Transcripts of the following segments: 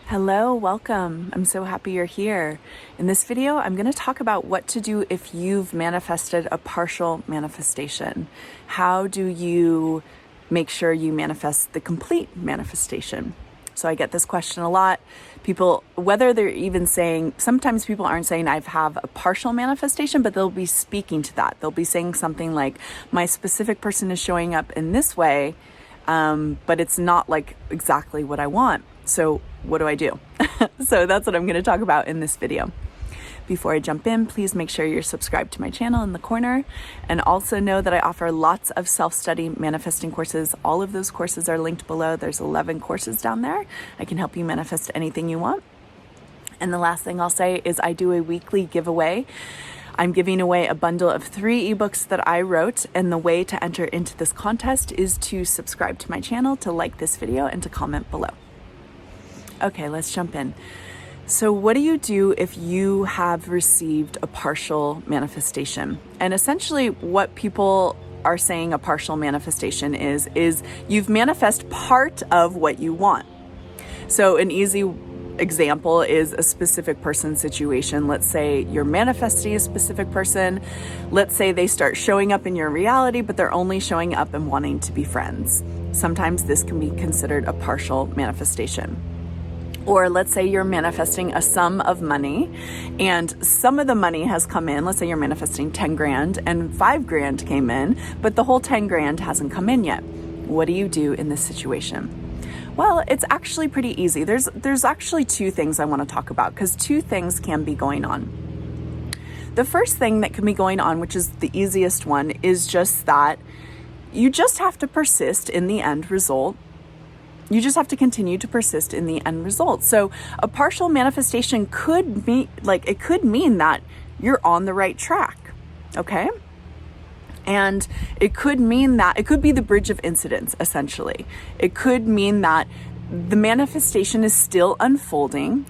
Hello, welcome. I'm so happy you're here. In this video, I'm going to talk about what to do if you've manifested a partial manifestation. How do you make sure you manifest the complete manifestation? So I get this question a lot. People, whether they're even saying, sometimes people aren't saying I have a partial manifestation, but they'll be speaking to that. They'll be saying something like, my specific person is showing up in this way, but it's not like exactly what I want. So what do I do? So that's what I'm going to talk about in this video. Before I jump in, please make sure you're subscribed to my channel in the corner, and also know that I offer lots of self-study manifesting courses. All of those courses are linked below. There's 11 courses down there. I can help you manifest anything you want. And the last thing I'll say is I do a weekly giveaway. I'm giving away a bundle of 3 ebooks that I wrote, and the way to enter into this contest is to subscribe to my channel, to like this video, and to comment below. Okay, let's jump in. So what do you do if you have received a partial manifestation? And essentially what people are saying a partial manifestation is you've manifest part of what you want. So an easy example is a specific person situation. Let's say you're manifesting a specific person. Let's say they start showing up in your reality, but they're only showing up and wanting to be friends. Sometimes this can be considered a partial manifestation. Or let's say you're manifesting a sum of money and some of the money has come in. Let's say you're manifesting 10 grand and 5 grand came in, but the whole 10 grand hasn't come in yet. What do you do in this situation? Well, it's actually pretty easy. There's actually 2 things I want to talk about, because 2 things can be going on. The first thing that can be going on, which is the easiest one, is just that you just have to persist in the end result. You just have to continue to persist in the end result. So a partial manifestation could mean that you're on the right track, okay? And it could mean that it could be the bridge of incidents, essentially. It could mean that the manifestation is still unfolding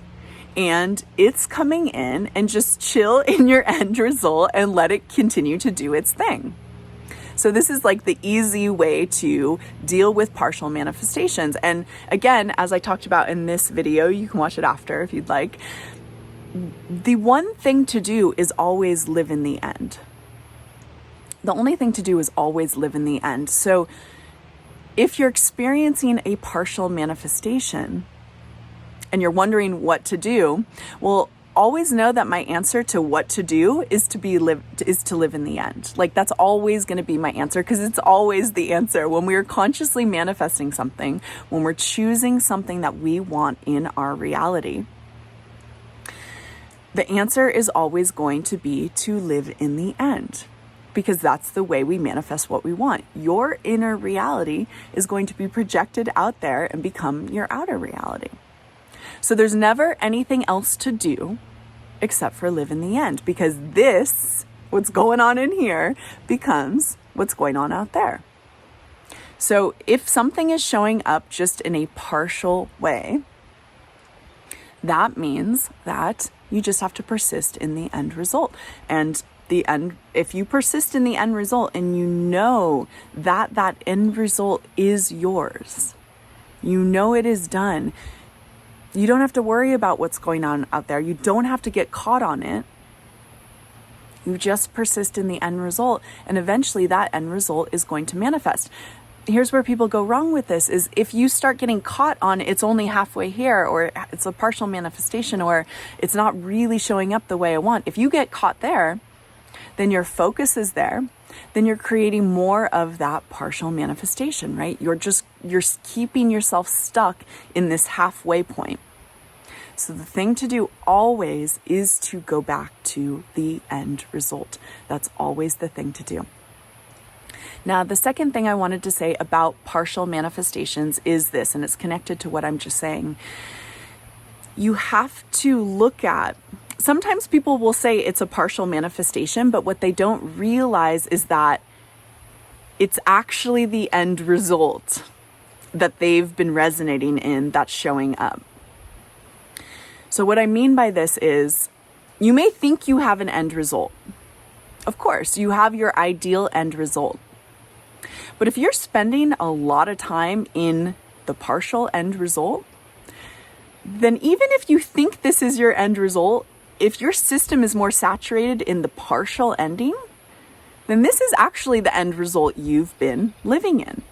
and it's coming in, and just chill in your end result and let it continue to do its thing. So this is like the easy way to deal with partial manifestations. And again, as I talked about in this video, you can watch it after if you'd like. The one thing to do is always live in the end. The only thing to do is always live in the end. So if you're experiencing a partial manifestation and you're wondering what to do, well, always know that my answer to what to do is to live in the end. Like, that's always going to be my answer, because it's always the answer. When we are consciously manifesting something, when we're choosing something that we want in our reality, the answer is always going to be to live in the end, because that's the way we manifest what we want. Your inner reality is going to be projected out there and become your outer reality. So there's never anything else to do except for live in the end, because what's going on in here, becomes what's going on out there. So if something is showing up just in a partial way, that means that you just have to persist in the end result. And if you persist in the end result and you know that that end result is yours, you know it is done, you don't have to worry about what's going on out there. You don't have to get caught on it. You just persist in the end result, and eventually that end result is going to manifest. Here's where people go wrong with this, is if you start getting caught on it's only halfway here, or it's a partial manifestation, or it's not really showing up the way I want. If you get caught there, then your focus is there. Then you're creating more of that partial manifestation, right? You're keeping yourself stuck in this halfway point. So the thing to do always is to go back to the end result. That's always the thing to do. Now, the second thing I wanted to say about partial manifestations is this, and it's connected to what I'm just saying. You have to look at, sometimes people will say it's a partial manifestation, but what they don't realize is that it's actually the end result that they've been resonating in that's showing up. So what I mean by this is, you may think you have an end result. Of course, you have your ideal end result. But if you're spending a lot of time in the partial end result, then even if you think this is your end result, if your system is more saturated in the partial ending, then this is actually the end result you've been living in.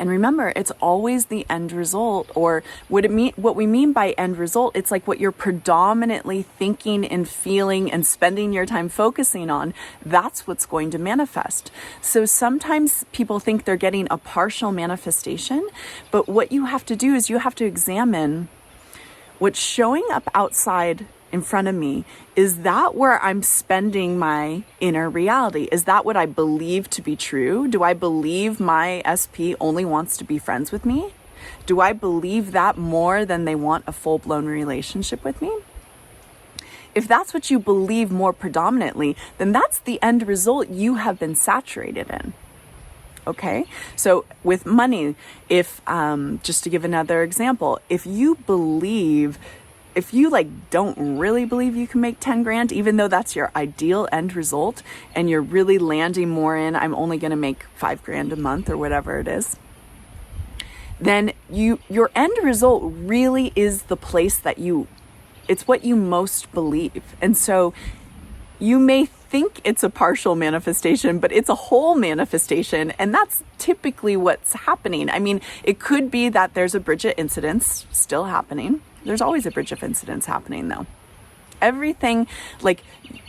And remember, it's always the end result, or what we mean by end result, it's like what you're predominantly thinking and feeling and spending your time focusing on. That's what's going to manifest. So sometimes people think they're getting a partial manifestation, but what you have to do is you have to examine what's showing up outside in front of me. Is that where I'm spending my inner reality? Is that what I believe to be true? Do I believe my SP only wants to be friends with me? Do I believe that more than they want a full-blown relationship with me? If that's what you believe more predominantly, then that's the end result you have been saturated in. Okay, so with money, if just to give another example, if you don't really believe you can make 10 grand, even though that's your ideal end result, and you're really landing more in, I'm only going to make 5 grand a month or whatever it is, then your end result really is the place that it's what you most believe. And so you may think it's a partial manifestation, but it's a whole manifestation. And that's typically what's happening. I mean, it could be that there's a bridge of incidents still happening. There's always a bridge of incidents happening though. Everything, like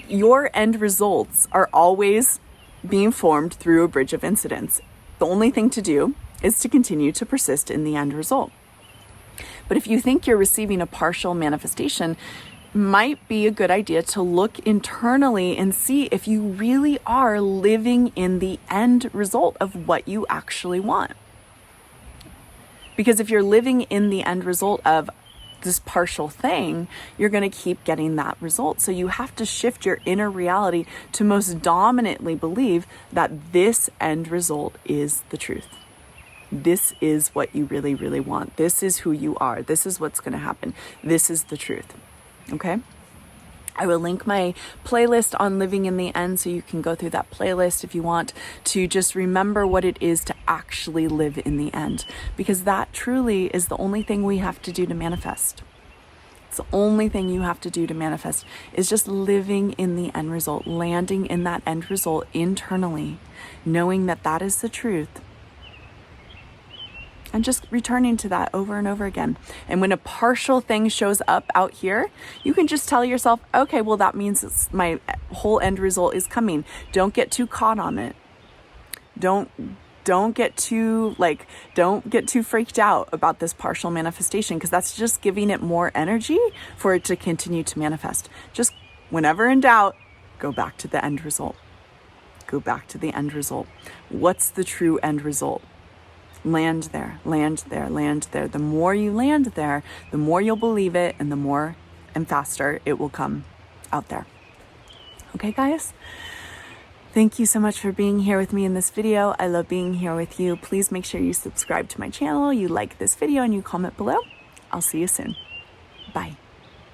your end results are always being formed through a bridge of incidents. The only thing to do is to continue to persist in the end result. But if you think you're receiving a partial manifestation, might be a good idea to look internally and see if you really are living in the end result of what you actually want. Because if you're living in the end result of this partial thing, you're going to keep getting that result. So you have to shift your inner reality to most dominantly believe that this end result is the truth. This is what you really, really want. This is who you are. This is what's going to happen. This is the truth. Okay? I will link my playlist on living in the end so you can go through that playlist if you want to just remember what it is to actually live in the end, because that truly is the only thing we have to do to manifest. It's the only thing you have to do to manifest is just living in the end result, landing in that end result internally, knowing that that is the truth. And just returning to that over and over again. And when a partial thing shows up out here, you can just tell yourself, okay, well, that means my whole end result is coming. Don't get too caught on it. Don't get too freaked out about this partial manifestation, because that's just giving it more energy for it to continue to manifest. Just whenever in doubt, go back to the end result. Go back to the end result. What's the true end result? Land there, land there, land there. The more you land there, the more you'll believe it, and the more and faster it will come out there. Okay, guys? Thank you so much for being here with me in this video. I love being here with you. Please make sure you subscribe to my channel, you like this video, and you comment below. I'll see you soon. Bye.